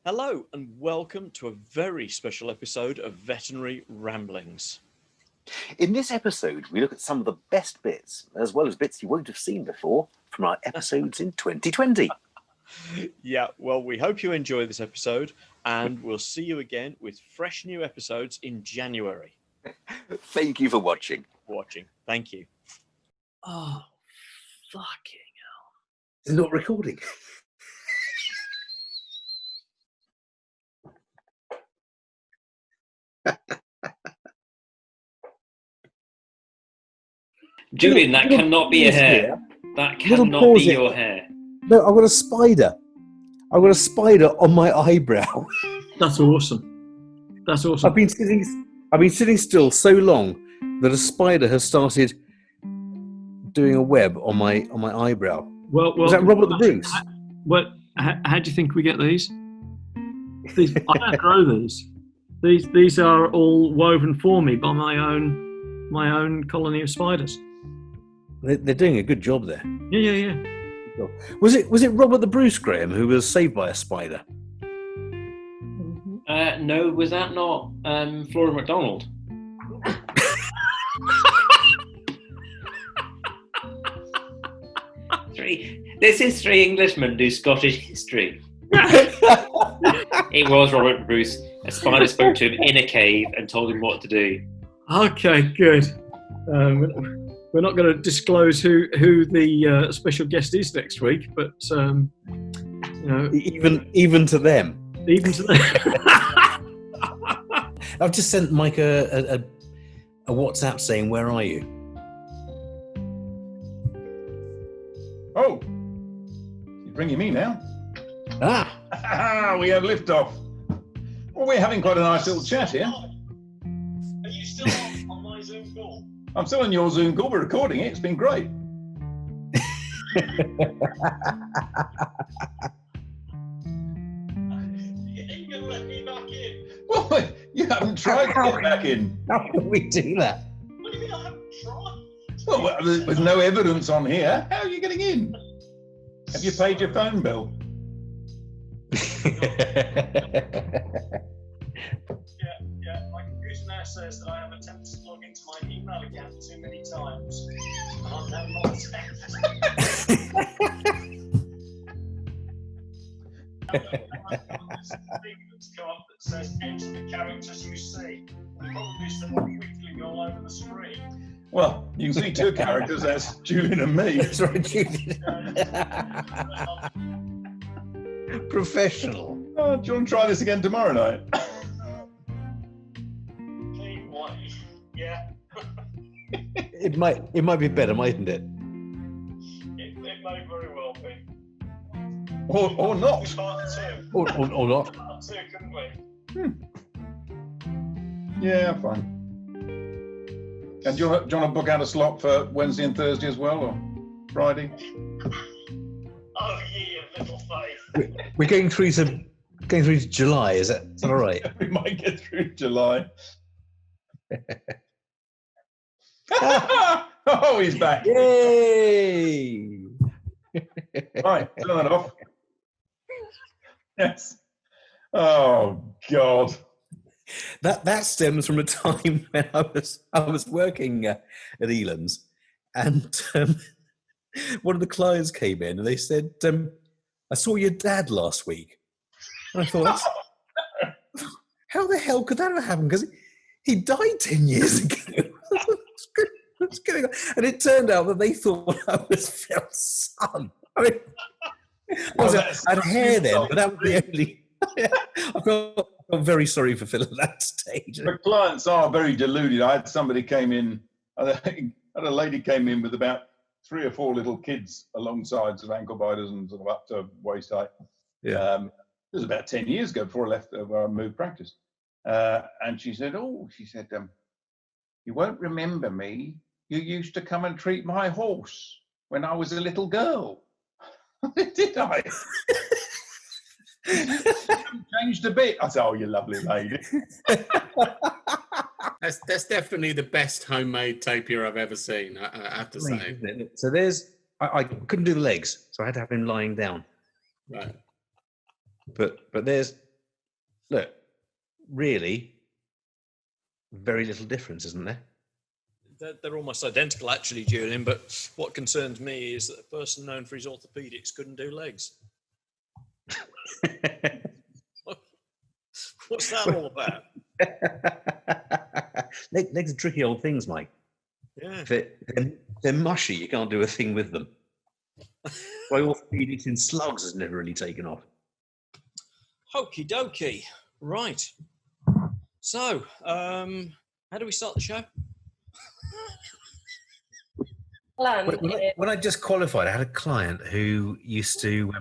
Hello and welcome to a very special episode of Veterinary Ramblings. In this episode, we look at some of the best bits, as well as bits you won't have seen before from our episodes in 2020. Yeah, well, we hope you enjoy this episode and we'll see you again with fresh new episodes in January. Thank you for watching. Thank you. Oh, fucking hell. It's not recording. Julian, that cannot be a hair. That cannot be your hair. No, I've got a spider. I've got a spider on my eyebrow. That's awesome. That's awesome. I've been sitting still so long that a spider has started doing a web on my eyebrow. Well, was that Robert the Bruce? How do you think we get these? I don't grow these. These are all woven for me by my own colony of spiders. They're doing a good job there. Yeah. Was it Robert the Bruce, Graham, who was saved by a spider? No, was that not Flora MacDonald? This is three Englishmen do Scottish history. It was Robert Bruce. A spider spoke to him in a cave and told him what to do. Okay, good. We're not going to disclose who the special guest is next week, but you know, even to them. Even to them. I've just sent Mike a WhatsApp saying, "Where are you?" Oh, you're bringing me now. We have liftoff. Well, we're having quite a nice little chat here. Are you still on my Zoom call? I'm still on your Zoom call. We're recording it. It's been great. You ain't gonna let me back in. Well, you haven't tried to get back in. How can we do that? What do you mean I haven't tried? Well, there's no evidence on here. How are you getting in? Have you paid your phone bill? Yeah. My computer now says that I have attempted to log into my email account too many times. I'm now not attempted. There's a thing that's come up that says enter the characters you see. They probably still quickly all over the screen. Well, you can see two characters. That's Julian and me. That's right, Julian. Professional. Oh, do you want to try this again tomorrow night? Clean white. Yeah. It might be better, mightn't it? It may very well be. Or not. Part two. Or not. Part two, couldn't we? Yeah, fine. And do you want to book out a slot for Wednesday and Thursday as well, or Friday? Oh, ye of little faith. We're going through to July. Is that all right? We might get through July. Oh, he's back. Yay! Right, turn that off. Yes. Oh, God. That stems from a time when I was working at Eland's, and one of the clients came in and they said, "I saw your dad last week." And I thought, how the hell could that have happened? Because he died 10 years ago. What's going on? And it turned out that they thought I was Phil's son. I mean, I had hair then, but that was the only. I felt very sorry for Phil at that stage. The clients are very deluded. I had somebody came in, I had a lady came in with about 3 or 4 little kids alongside of ankle biters and sort of up to waist height. Yeah. It was about 10 years ago before I left, where I moved practice. And she said, "You won't remember me. You used to come and treat my horse when I was a little girl." Did I? Changed a bit. I said, "Oh, you lovely lady." That's definitely the best homemade tapir I've ever seen. I have to say. So I couldn't do the legs, so I had to have him lying down. Right. But there's Look, really, very little difference, isn't there? They're almost identical, actually, Julian. But what concerns me is that a person known for his orthopedics couldn't do legs. What's that all about? Legs are tricky old things, Mike. Yeah. They're mushy. You can't do a thing with them. My orthopedics in slugs has never really taken off. Okie dokie. Right. So, how do we start the show? When I just qualified, I had a client who used to.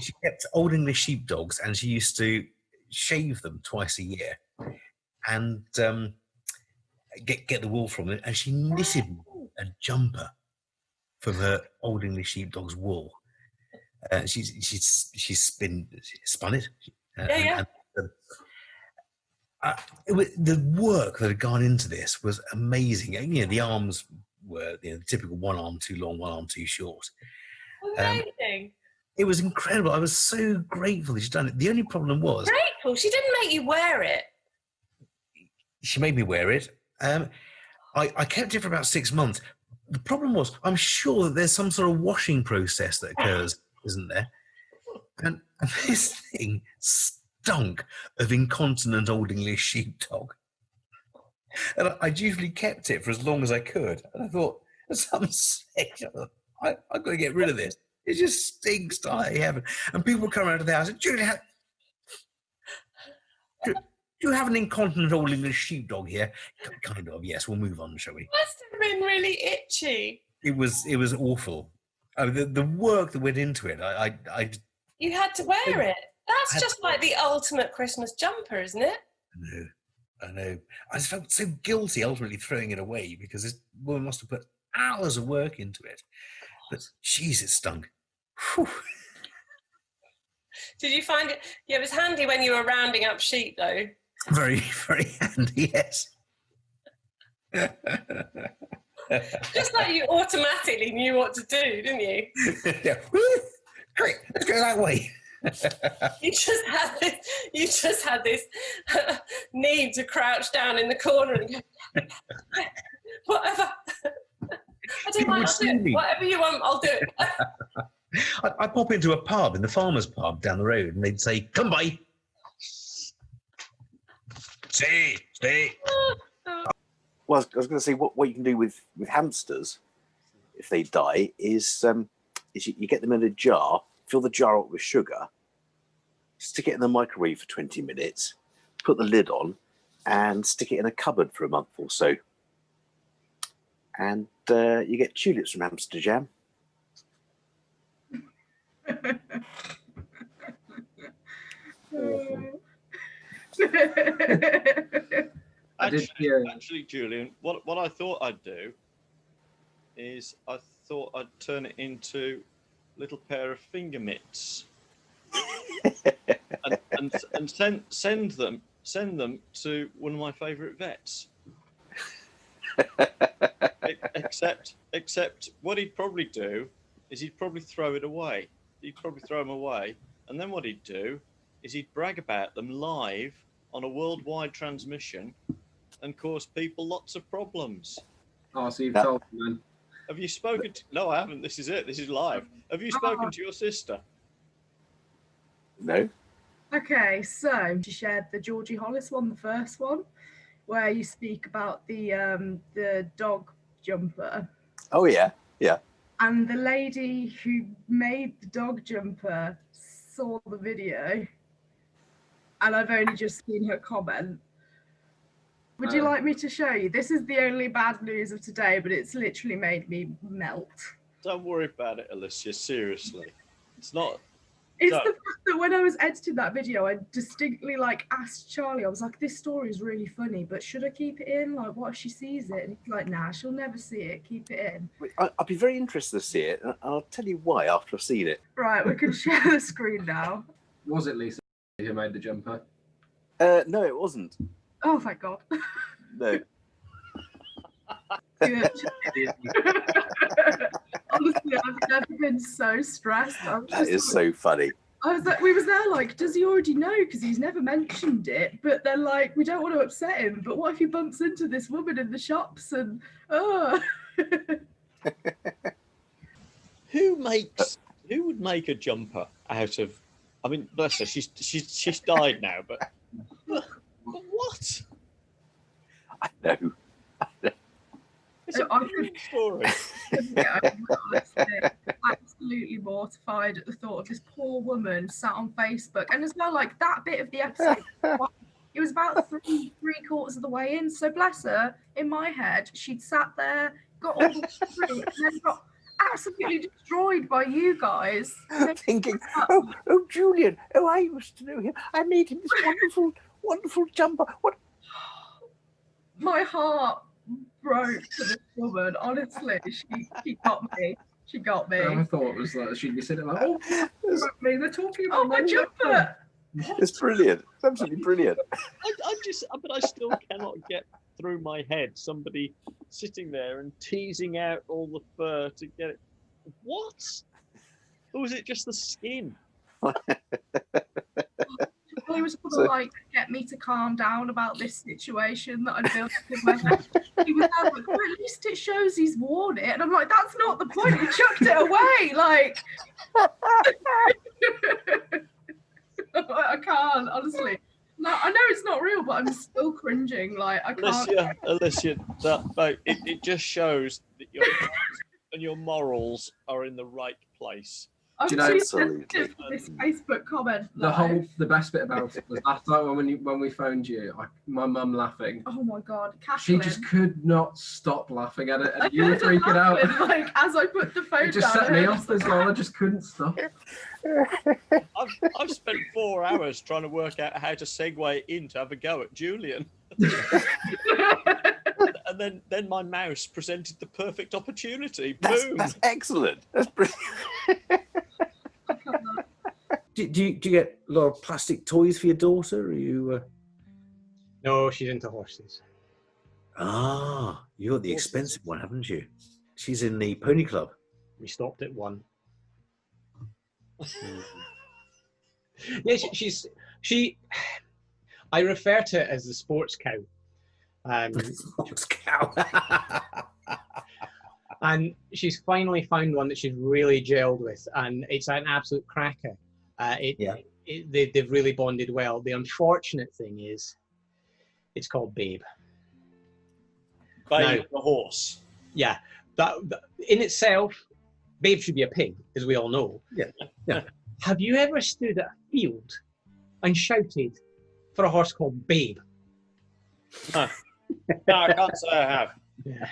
She kept Old English sheepdogs, and she used to shave them twice a year, and get the wool from it. And she knitted a jumper from her Old English sheepdog's wool. She's spun it. The work that had gone into this was amazing. The arms were the typical one arm too long, one arm too short. Amazing. It was incredible. I was so grateful that she'd done it. The only problem was... Grateful? She didn't make you wear it. She made me wear it. I kept it for about 6 months. The problem was, I'm sure that there's some sort of washing process that occurs, isn't there? And this thing stunk of incontinent Old English sheepdog. And I dutifully kept it for as long as I could. And I thought, for some sake, I've got to get rid of this. It just stinks to high heaven. And people come around to the house and, Julian, do you have an incontinent Old English sheepdog here? Kind of, yes. We'll move on, shall we? Must have been really itchy. It was awful. The work that went into it, You had to wear it. That's just like the ultimate Christmas jumper, isn't it? I know. I just felt so guilty ultimately throwing it away because this woman must have put hours of work into it. But jeez, it stunk. Whew. Did you find it? Yeah, it was handy when you were rounding up sheep, though. Very, very handy, yes. Just like you automatically knew what to do, didn't you? Yeah. Great, let's go that way. You just had this need to crouch down in the corner and go, whatever. I don't mind, I'll do it. Whatever you want, I'll do it. I'd pop into a pub, in the farmer's pub down the road, and they'd say, come by. Stay. Well, I was going to say what you can do with hamsters if they die is you get them in a jar, fill the jar up with sugar, stick it in the microwave for 20 minutes, put the lid on, and stick it in a cupboard for a month or so. And you get tulips from hamster jam. Actually, Julian, what I thought I'd do is I thought I'd turn it into a little pair of finger mitts and send them to one of my favourite vets. Except what he'd probably do is he'd probably throw it away. He'd probably throw them away, and then what he'd do is he'd brag about them live on a worldwide transmission and cause people lots of problems. Oh, so you've told me, man. Have you spoken to... No, I haven't. This is it. This is live. Have you spoken to your sister? No. Okay, so she shared the Georgie Hollis one, the first one, where you speak about the dog jumper. Oh, yeah. And the lady who made the dog jumper saw the video, and I've only just seen her comment. Would you like me to show you? This is the only bad news of today, but it's literally made me melt. Don't worry about it, Alicia. Seriously. It's not... It's the fact that when I was editing that video, I distinctly asked Charlie, I was like, this story is really funny, but should I keep it in? Like, what if she sees it? And he's like, nah, she'll never see it. Keep it in. I'd be very interested to see it, and I'll tell you why after I've seen it. Right, we can share the screen now. Was it Lisa who made the jumper? No, it wasn't. Oh, thank God. No. Good. Honestly, I've never been so stressed. That is so funny. I was like, we was there like, does he already know? Because he's never mentioned it. But then like, we don't want to upset him. But what if he bumps into this woman in the shops and Who would make a jumper out of? I mean, bless her, she's died now, but what? I know. It's a good story. Absolutely mortified at the thought of this poor woman sat on Facebook, and as well, like that bit of the episode, it was about three quarters of the way in. So bless her. In my head, she'd sat there, got all the way through, and then got absolutely destroyed by you guys. Thinking, oh, Julian, I used to know him. I made him this wonderful jumper. What? My heart broke to this woman. Honestly, she got me. She got me. I thought it was like she'd be sitting like, oh, they're talking about my jumper. It's brilliant. It's absolutely brilliant. But I still cannot get through my head somebody sitting there and teasing out all the fur to get it. What? Or was it just the skin? He was going to like get me to calm down about this situation that I'd built up in my head. He was like, well, at least it shows he's worn it. And I'm like, that's not the point. He chucked it away. Like, I can't, honestly. No, I know it's not real, but I'm still cringing. Like, I can't. Alicia, it just shows that your morals are in the right place. I'm too sensitive for this Facebook comment. The best bit about it was last time when we phoned you, my mum laughing. Oh my God, Kathleen. She just could not stop laughing at it, and you were freaking out. Like as I put the phone down, it just set me off as well. I just couldn't stop. I've spent 4 hours trying to work out how to segue in to have a go at Julian. And then my mouse presented the perfect opportunity. Boom! That's excellent. That's brilliant. Do you get a lot of plastic toys for your daughter? Or you? No, she's into horses. Ah, you got the expensive one, haven't you? She's in the pony club. We stopped at one. Yeah, she. I refer to it as the sports cow. Sports cow. And she's finally found one that she's really gelled with, and it's an absolute cracker. They've really bonded well. The unfortunate thing is, it's called Babe. Babe, the horse. Yeah, that in itself, Babe should be a pig, as we all know. Yeah. Have you ever stood at a field and shouted for a horse called Babe? No, I can't say I have. Yeah.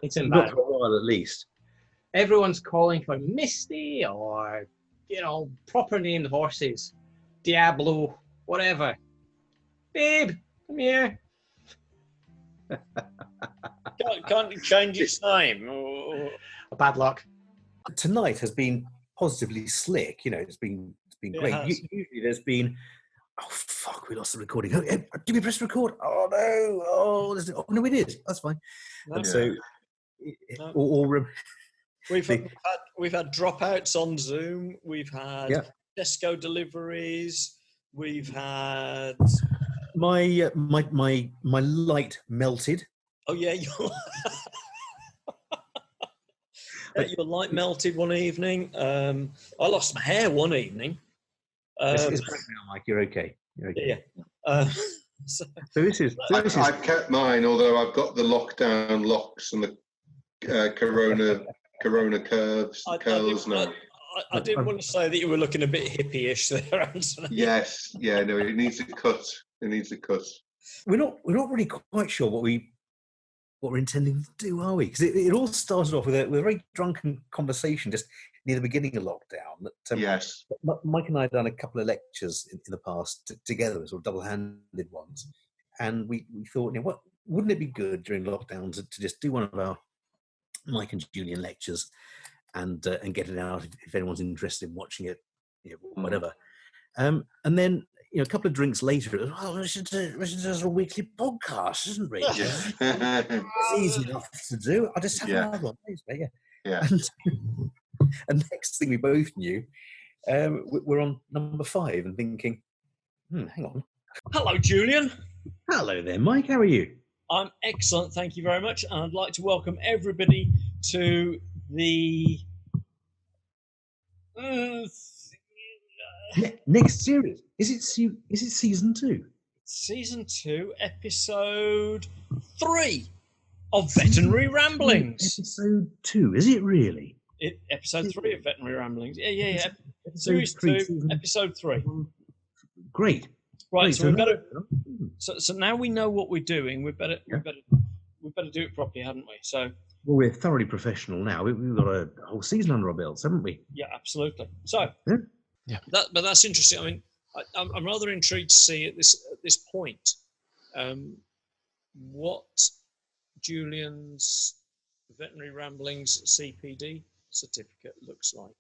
It's embarrassing. Not for a while, at least. Everyone's calling for Misty or, proper named horses. Diablo, whatever. Babe, come here. Can't you change its name? Bad luck. Tonight has been positively slick. It's been great. Usually there's been, oh fuck, we lost the recording. Oh, did we press record? Oh no! Oh no, we did. That's fine. No. And so, we've had dropouts on Zoom. We've had Tesco deliveries. We've had my light melted. Oh yeah, your light melted one evening. I lost my hair one evening. It's back now, Mike. You're okay. Yeah. So this is. I've kept mine, although I've got the lockdown locks and the corona curls now. I didn't want to say that you were looking a bit hippie-ish there, Anthony. Yes, yeah, no, it needs a cut. We're not really quite sure what we're intending to do, are we? Because it all started off with a very drunken conversation just near the beginning of lockdown. That, yes. Mike and I had done a couple of lectures in the past together, sort of double-handed ones, and we thought, what wouldn't it be good during lockdown to just do one of our Mike and Julian lectures and get it out if anyone's interested in watching it, whatever. And then a couple of drinks later, it was, we should do a weekly podcast, isn't it? Yeah. It's easy enough to do. I just have another one. Yeah. Yeah. And next thing we both knew, we're on number 5 and thinking, hang on. Hello, Julian. Hello there, Mike. How are you? I'm excellent, thank you very much. And I'd like to welcome everybody to the next series. Is it season 2? Season 2, episode 3 of Veterinary Ramblings. Episode 2, is it really? Episode 3 of Veterinary Ramblings. Yeah. Series 2, episode 3. Great. Right, Great. so we've got to. So now we know what we're doing. We better do it properly, haven't we? So. Well, we're thoroughly professional now. We've got a whole season under our belts, haven't we? Yeah, absolutely. So. Yeah. But that's interesting. I mean, I'm rather intrigued to see at this point what Julian's Veterinary Ramblings CPD certificate looks like.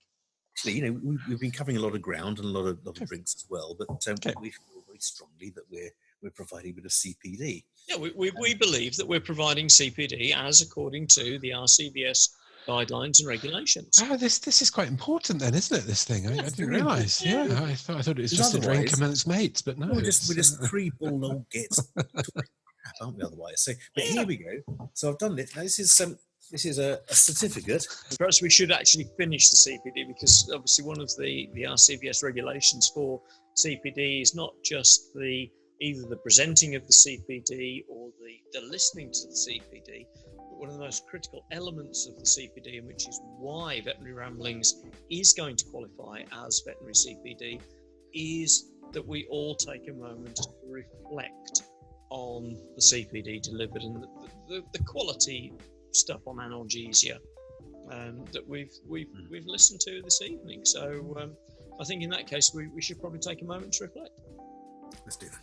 Actually, we've been covering a lot of ground and a lot of drinks as well, but we feel very strongly that we're providing a bit of CPD. Yeah, we believe that we're providing CPD as according to the RCVS guidelines and regulations. Oh, this is quite important then, isn't it? This thing, I didn't realise. Yeah, I thought it was just a drink amongst mates, but no, we're just 3 bull old gits, aren't we? Otherwise, but here we go. So I've done it. Now this is a certificate. Perhaps we should actually finish the CPD, because obviously one of the RCVS regulations for CPD is not just either the presenting of the CPD or the listening to the CPD, but one of the most critical elements of the CPD, and which is why Veterinary Ramblings is going to qualify as veterinary CPD, is that we all take a moment to reflect on the CPD delivered and the quality stuff on analgesia that we've listened to this evening. So I think in that case we should probably take a moment to reflect. Let's do that.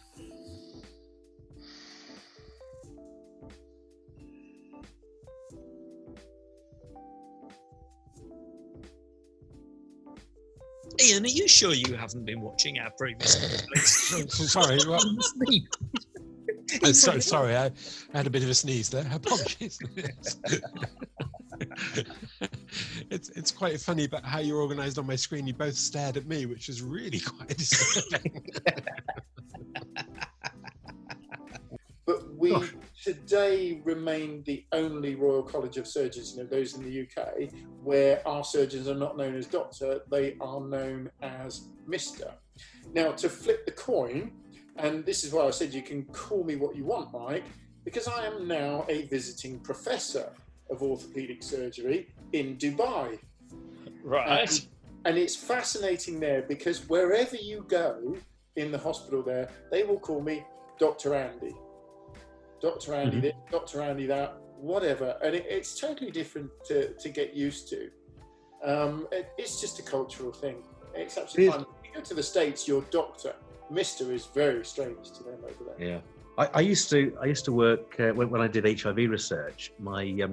Ian, are you sure you haven't been watching our previous Sorry, sorry, I had a bit of a sneeze there. Apologies. It's quite funny about how you're organised on my screen. You both stared at me, which is really quite disturbing. But we today remain the only Royal College of Surgeons, those in the UK, where our surgeons are not known as Doctor, they are known as Mr. Now, to flip the coin, and this is why I said you can call me what you want, Mike, because I am now a visiting professor of orthopaedic surgery in Dubai. Right. And it's fascinating there, because wherever you go in the hospital there, they will call me Dr. Andy. Dr. Andy this, Dr. Andy that, whatever. And it's totally different to get used to. It's just a cultural thing. It's absolutely fine. If you go to the States, your doctor. Mr. is very strange to them over there. Yeah. I used to work when I did HIV research. My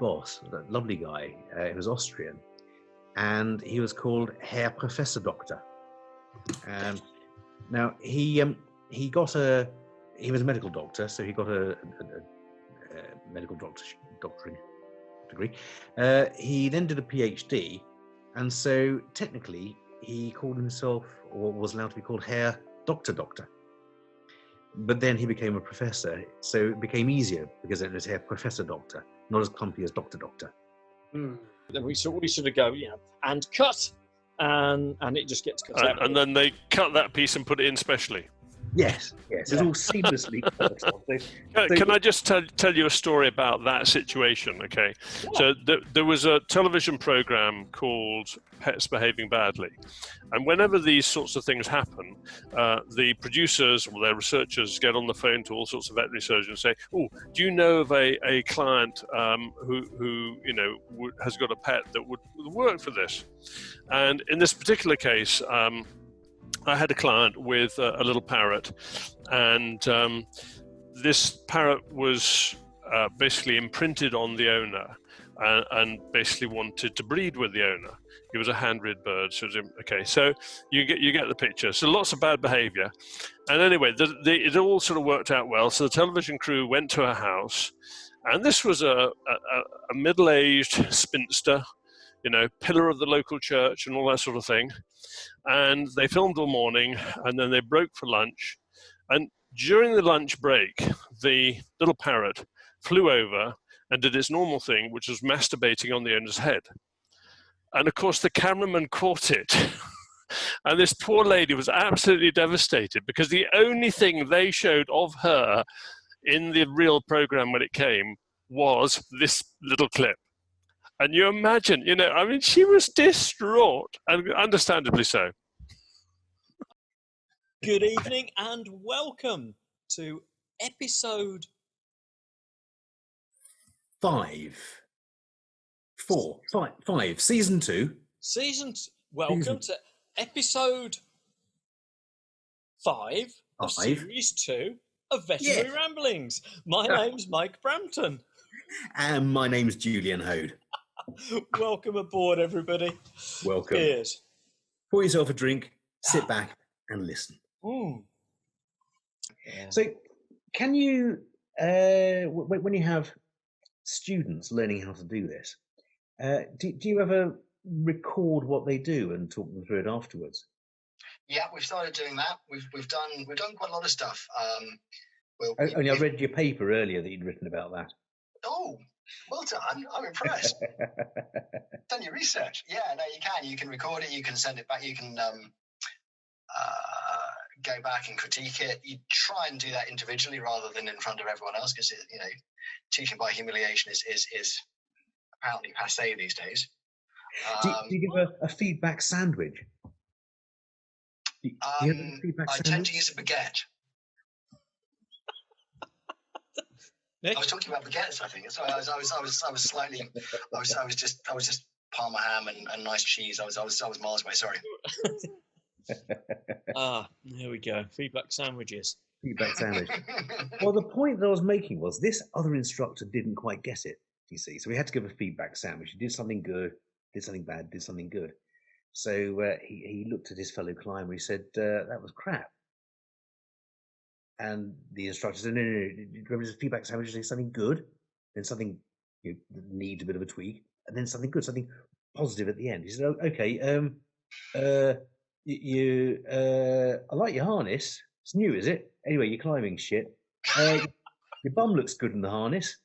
boss, a lovely guy, he was Austrian, and he was called Herr Professor Doctor. Now he was a medical doctor, so he got a medical doctorate degree. He then did a PhD, and so technically he called himself, or was allowed to be called, Herr Doctor. But then he became a professor, so it became easier because it was Herr Professor Doctor, not as clumpy as Doctor. Then we sort of go, and cut, and it just gets cut out. And then they cut that piece and put it in specially. Yes, it's all seamlessly cut. Can I just tell you a story about that situation? Okay, so there was a television program called Pets Behaving Badly, and whenever these sorts of things happen, the producers or their researchers get on the phone to all sorts of veterinary surgeons and say, "Oh, do you know of a client who has got a pet that would work for this?" And in this particular case, I had a client with a little parrot, and this parrot was basically imprinted on the owner and basically wanted to breed with the owner. He was a hand-reared bird, so so you get the picture. So lots of bad behaviour, and anyway, it all sort of worked out well. So the television crew went to her house, and this was a middle-aged spinster pillar of the local church and all that sort of thing. And they filmed all morning, and then they broke for lunch. And during the lunch break, the little parrot flew over and did its normal thing, which was masturbating on the owner's head. And of course, the cameraman caught it. And this poor lady was absolutely devastated because the only thing they showed of her in the real program when it came was this little clip. And you imagine, she was distraught, and understandably so. Good evening and welcome to episode 5, season 2. Welcome to episode 5 of series 2 of Veterinary Ramblings. My name's Mike Brampton. And my name's Julian Hode. Welcome aboard, everybody. Welcome. Cheers. Pour yourself a drink, sit back and listen. So, can you, when you have students learning how to do this, do you ever record what they do and talk them through it afterwards? Yeah, we've started doing that. We've done quite a lot of stuff. I read your paper earlier that you'd written about that. Oh, well done! I'm impressed. Done your research. Yeah, no, you can. You can record it. You can send it back. You can go back and critique it. You try and do that individually rather than in front of everyone else, because teaching by humiliation is apparently passé these days. Do you give a feedback sandwich? I tend to use a baguette. Nick? I was talking about baguettes, I think. So I was just Parma ham and nice cheese. I was miles away. Sorry. There we go. Feedback sandwiches. Feedback sandwich. Well, the point that I was making was this other instructor didn't quite get it, you see. So we had to give a feedback sandwich. He did something good, did something bad, did something good. So he looked at his fellow climber. He said, that was crap. And the instructor said, no. Remember, the feedback sandwich is something good, then something that needs a bit of a tweak, and then something good, something positive at the end. He said, okay, I like your harness. It's new, is it? Anyway, you're climbing shit. Your bum looks good in the harness.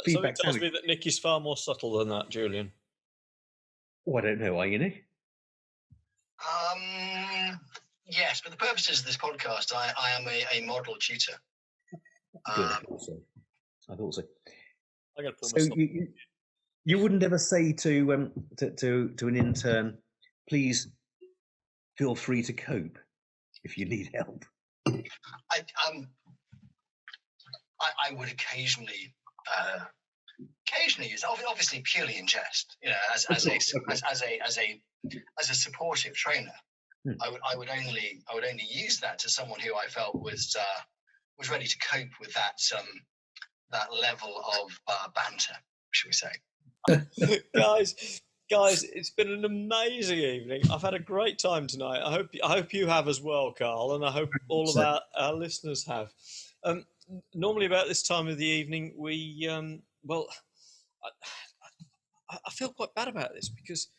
Something tells me that Nick is far more subtle than that, Julian. Oh, I don't know. Are you, Nick? Yes, for the purposes of this podcast, I am a model tutor. Good. I thought so. I got to pull So myself. you wouldn't ever say to an intern, please feel free to cope if you need help. I would occasionally use, obviously purely in jest, as a supportive trainer. I would only use that to someone who I felt was ready to cope with that level of banter, shall we say? Guys, it's been an amazing evening. I've had a great time tonight. I hope you have as well, Carl, and I hope all of our listeners have. Normally about this time of the evening, we I feel quite bad about this because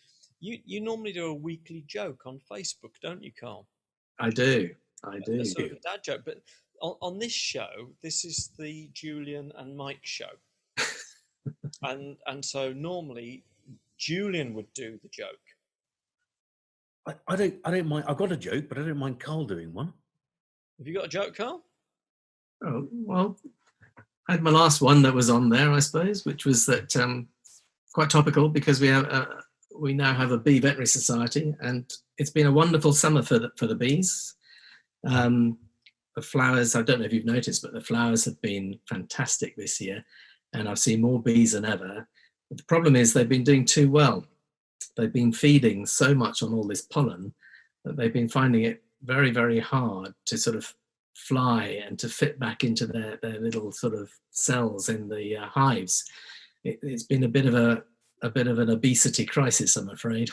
you normally do a weekly joke on Facebook, don't you, Carl? I do. A sort of a dad joke, but on this show, this is the Julian and Mike show, and so normally Julian would do the joke. I don't mind. I've got a joke, but I don't mind Carl doing one. Have you got a joke, Carl? Oh, well, I had my last one that was on there, I suppose, which was that quite topical because we now have a bee veterinary society, and it's been a wonderful summer for the bees. The flowers, I don't know if you've noticed, but the flowers have been fantastic this year, and I've seen more bees than ever. But the problem is they've been doing too well. They've been feeding so much on all this pollen that they've been finding it very, very hard to sort of fly and to fit back into their little sort of cells in the hives. It's been a bit of an obesity crisis, I'm afraid.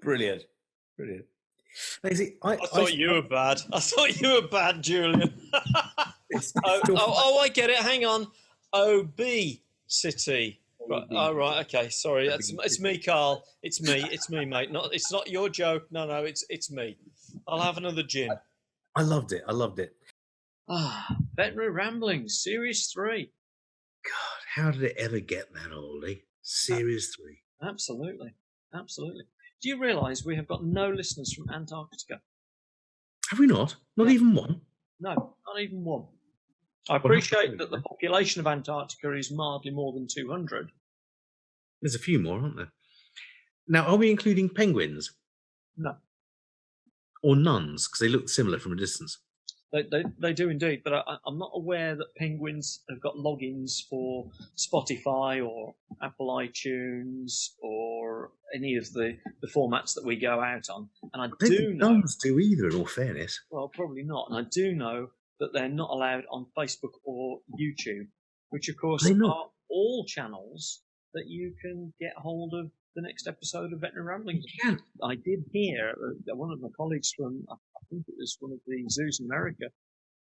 Brilliant. Daisy, I thought you were bad. I thought you were bad, Julian. I get it. Hang on. OB City. Right. Oh, right. Okay. Sorry. It's me, Carl. It's me. It's me, mate. It's not your joke. No, it's me. I'll have another gin. I loved it. Veterinary Ramblings, Series 3. God, how did it ever get that, Ollie? Series 3. Absolutely. Do you realise we have got no listeners from Antarctica? Have we not? Not even one? No, not even one. I appreciate that the population of Antarctica is mildly more than 200. There's a few more, aren't there? Now, are we including penguins? No. Or nuns? Because they look similar from a distance. They do indeed, but I'm not aware that penguins have got logins for Spotify or Apple iTunes or any of the formats that we go out on. And I do know nuns do either, in all fairness. Well, probably not. And I do know that they're not allowed on Facebook or YouTube, which of course are all channels that you can get hold of the next episode of Veterinary Ramblings. I did hear one of my colleagues from, I think it was one of the zoos in America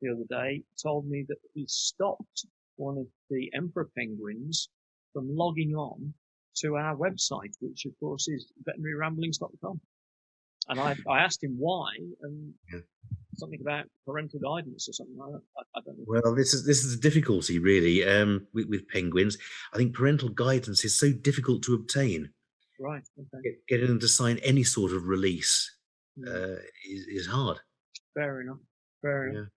the other day, told me that he stopped one of the emperor penguins from logging on to our website, which of course is veterinaryramblings.com. And I asked him why, and something about parental guidance or something like that. I don't know. Well, this is a difficulty really with penguins. I think parental guidance is so difficult to obtain. Right. Okay. Getting them to sign any sort of release is hard. Fair enough. And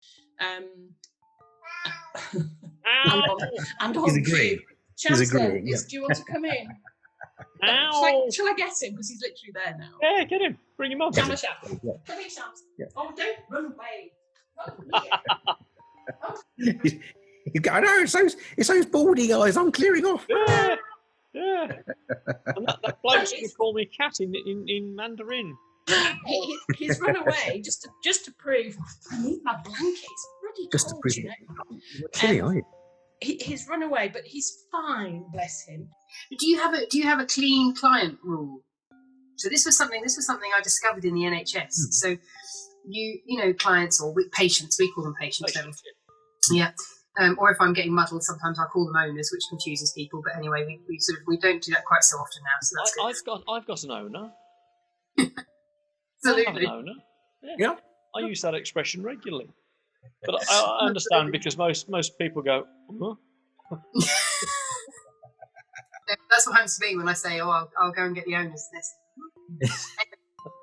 He's agreeing. Chancellor, do you want to come in? Ow. Shall I get him? Because he's literally there now. Yeah, get him. Bring him up. Come here, Shams. Oh, don't run away. He's going, no, it's those baldy guys. I'm clearing off. Yeah. And that bloke's going to call me cat in Mandarin. He's run away just to prove. I need my blanket. It's bloody Just to cold, prove. you know. You're chilly, are you? He's run away, but he's fine. Bless him. Do you have a clean client rule? So this was something I discovered in the NHS. So you know clients or patients, we call them patients. Yeah. Or if I'm getting muddled, sometimes I call them owners, which confuses people. But anyway, we don't do that quite so often now. So that's good. I've got an owner. Absolutely. I have an owner. Yeah. I use that expression regularly. But I understand because most people go, huh? That's what happens to me when I say, "Oh, I'll go and get the owners."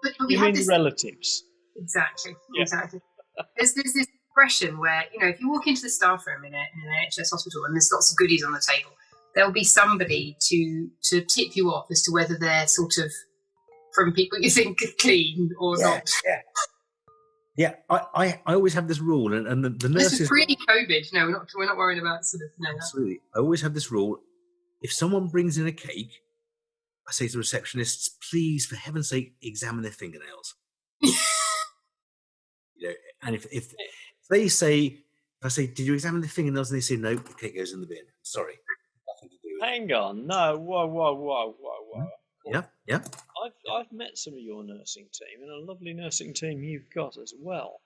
But we you have mean this relatives? Exactly. Yeah. Exactly. There's this expression where if you walk into the staff room in an NHS hospital and there's lots of goodies on the table, there'll be somebody to tip you off as to whether they're sort of from people you think are clean or not. Yeah, I always have this rule, and the nurses. This is pre-COVID. No, we're not worried about sort of. No, absolutely, I always have this rule. If someone brings in a cake, I say to the receptionists, "Please, for heaven's sake, examine their fingernails." And if they say, if I say, "Did you examine the fingernails?" and they say, "No," the cake goes in the bin. Sorry, nothing to do with Hang on, no, whoa. Yeah. I've met some of your nursing team, and a lovely nursing team you've got as well.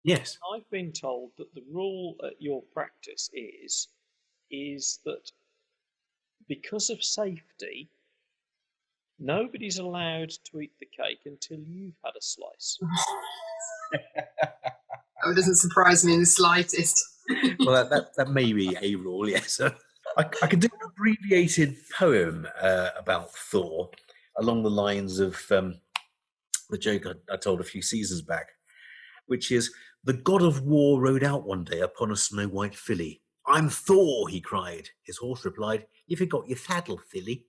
Yes. I've been told that the rule at your practice is that because of safety, nobody's allowed to eat the cake until you've had a slice. Oh, it doesn't surprise me in the slightest. Well, that may be a rule, yes. I could do an abbreviated poem about Thor along the lines of the joke I told a few seasons back, which is, the god of war rode out one day upon a snow-white filly. "I'm Thor," he cried. His horse replied, "You forgot your saddle, filly."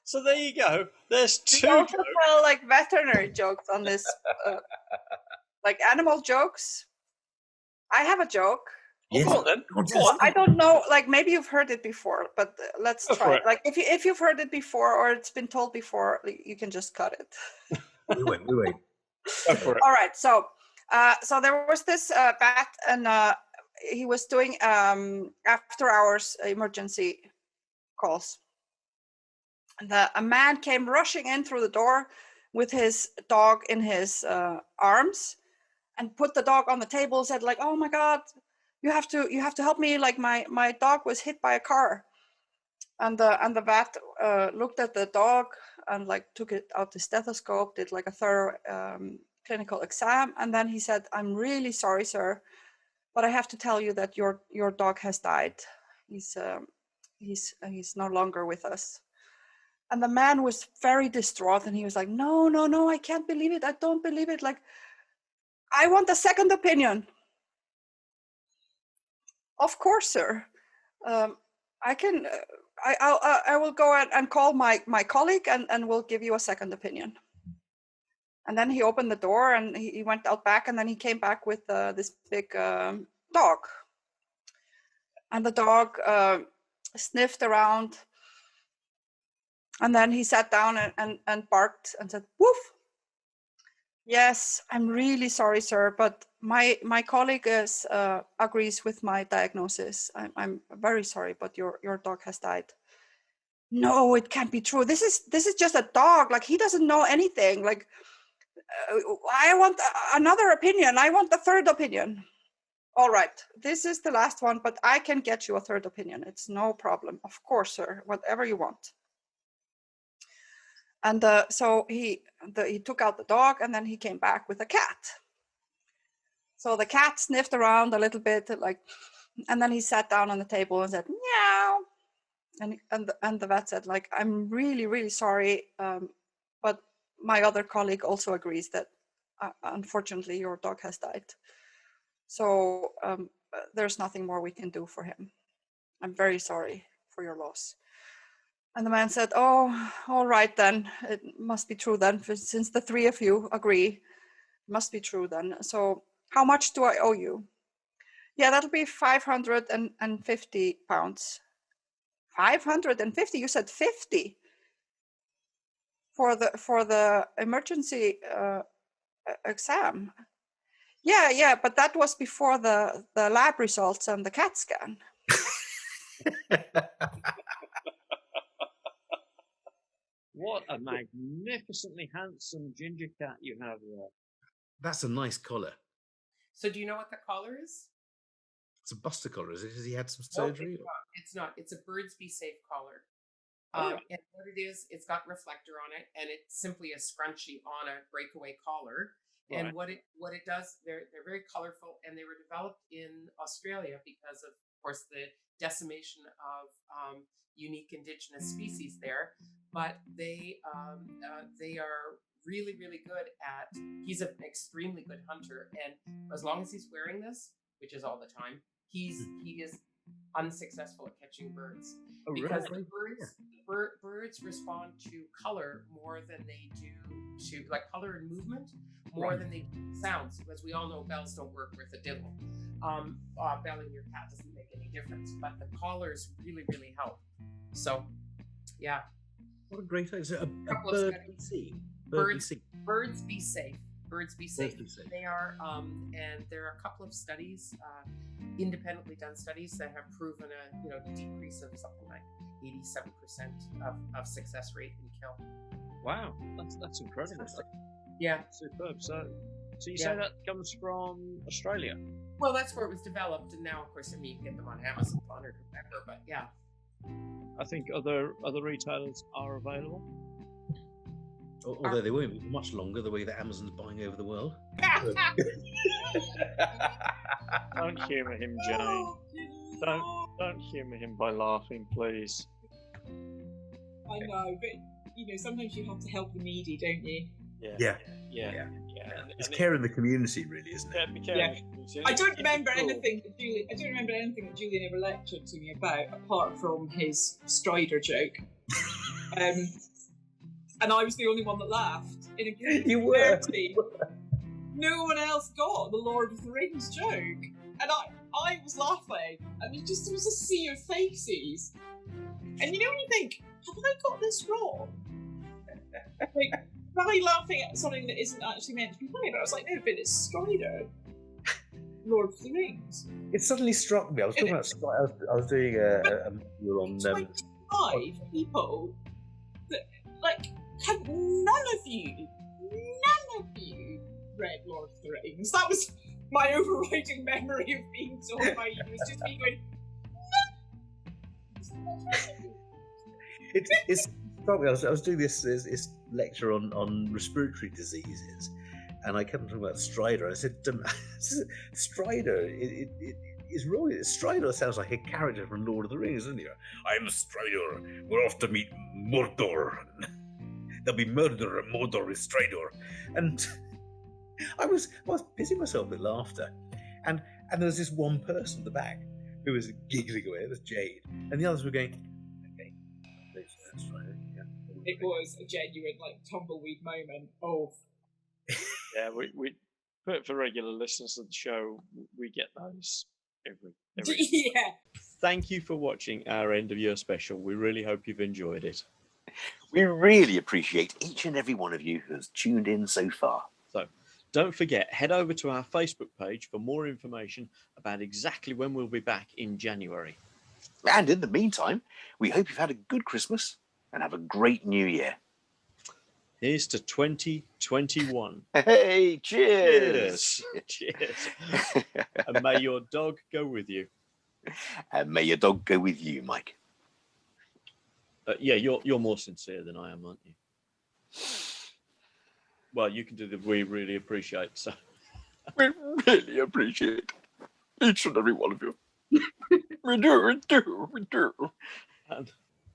So there you go. There's two. We also tell like veterinary jokes on this, like animal jokes. I have a joke. Yes. Go on then. Go on. I don't know, like maybe you've heard it before, but let's Go try for it. it. Like if you've heard it before or it's been told before, you can just cut it. We wait. Go for it. All right, so there was this bat, and he was doing after hours emergency calls. a man came rushing in through the door with his dog in his arms, and put the dog on the table and said like, "Oh my God, you have to help me, like my dog was hit by a car." And the vet looked at the dog and like took it out the stethoscope, did like a thorough clinical exam, and then he said, "I'm really sorry, sir, but I have to tell you that your dog has died. He's no longer with us." And the man was very distraught, and he was like, "No, no, no, I can't believe it. I don't believe it. Like, I want a second opinion." "Of course, sir. I can. I will go and call my colleague, and we'll give you a second opinion." And then he opened the door and he went out back, and then he came back with this big dog. And the dog sniffed around, and then he sat down and barked and said, "Woof. Yes, I'm really sorry, sir, but my colleague agrees with my diagnosis. I'm very sorry, but your dog has died." "No, it can't be true. This is just a dog. Like, he doesn't know anything. Like, I want another opinion. I want the third opinion." "All right, this is the last one, but I can get you a third opinion. It's no problem. Of course, sir, whatever you want." And so he took out the dog, and then he came back with a cat. So the cat sniffed around a little bit, like, and then he sat down on the table and said, "Meow." And the vet said, like, "I'm really, really sorry, but my other colleague also agrees that unfortunately your dog has died. So there's nothing more we can do for him. I'm very sorry for your loss." And the man said, "Oh, all right then. It must be true then, since the three of you agree. It must be true then. So how much do I owe you?" "Yeah, that'll be 550 pounds. 550? You said 50 for the emergency exam." Yeah, but that was before the lab results and the CAT scan." What a magnificently handsome ginger cat you have there. That's a nice collar. So do you know what the collar is? It's a Buster collar, is it? Has he had some No, surgery? it's not. It's a Birds Be Safe collar. Oh. And what it is, it's got reflector on it, and it's simply a scrunchie on a breakaway collar. Right. And what it does, they're very colorful, and they were developed in Australia because of course, the decimation of unique indigenous species there. But they are really, really good at. He's an extremely good hunter, and as long as he's wearing this, which is all the time, he is unsuccessful at catching birds. Oh, because really? birds respond to color more than they do to like color and movement more Right. than they do sounds. As we all know, bells don't work with a diddle. Belling your cat doesn't make any difference, but the collars really, really help. So, yeah. What a great idea. Is it a Couple of bird studies. BC? Birds Be Safe. Birds Be Safe. Be Safe. They are, and there are a couple of studies, independently done studies that have proven a decrease of something like 87% of success rate in kill. Wow, that's incredible. Yeah. Superb. So you say that comes from Australia? Well, that's where it was developed, and now, of course, you can get them on Amazon or whatever. But yeah. I think other retailers are available. Although they won't be for much longer, the way that Amazon's buying over the world. Don't humour him, Jane. Don't humour him by laughing, please. I know, but sometimes you have to help the needy, don't you? Yeah. It's care in the community, really, isn't it? Yeah. I don't remember anything that Julian ever lectured to me about, apart from his Strider joke. And I was the only one that laughed in a group of 30. No one else got the Lord of the Rings joke, and I was laughing, and there was a sea of faces. And when you think, have I got this wrong? Like, am I laughing at something that isn't actually meant to be funny? But I was like, no, but it's Strider, Lord of the Rings. It suddenly struck me. I was talking about. I was doing a video on. 25 people have none of you read Lord of the Rings? That was my overriding memory of being told by you. It was just me going, It's probably. I was doing this lecture on respiratory diseases, and I kept talking about Strider. I said, Strider. It is really Strider sounds like a character from Lord of the Rings, doesn't it? I'm Strider. We're off to meet Mordor. There'll be murder and Mordor is Strider. And I was pissing myself with laughter, and there was this one person at the back who was giggling away. It was Jade, and the others were going, "Okay, that's right." Yeah. It was a genuine tumbleweed moment of. Yeah, we for regular listeners of the show, we get those every. Yeah. Thank you for watching our end of year special. We really hope you've enjoyed it. We really appreciate each and every one of you who has tuned in so far. So don't forget, head over to our Facebook page for more information about exactly when we'll be back in January. And in the meantime, we hope you've had a good Christmas and have a great New Year. Here's to 2021. Hey, cheers! Cheers. And may your dog go with you. And may your dog go with you, Mike. Yeah, you're more sincere than I am, aren't you? Well, you can do the we really appreciate. So we really appreciate each and every one of you. we do. And,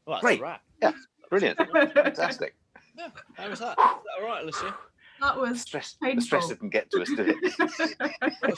well, that's great. a wrap. Yeah, brilliant. Fantastic. Yeah, how was that? Is that all right, Alicia? That was The stress painful. didn't get to us, did it?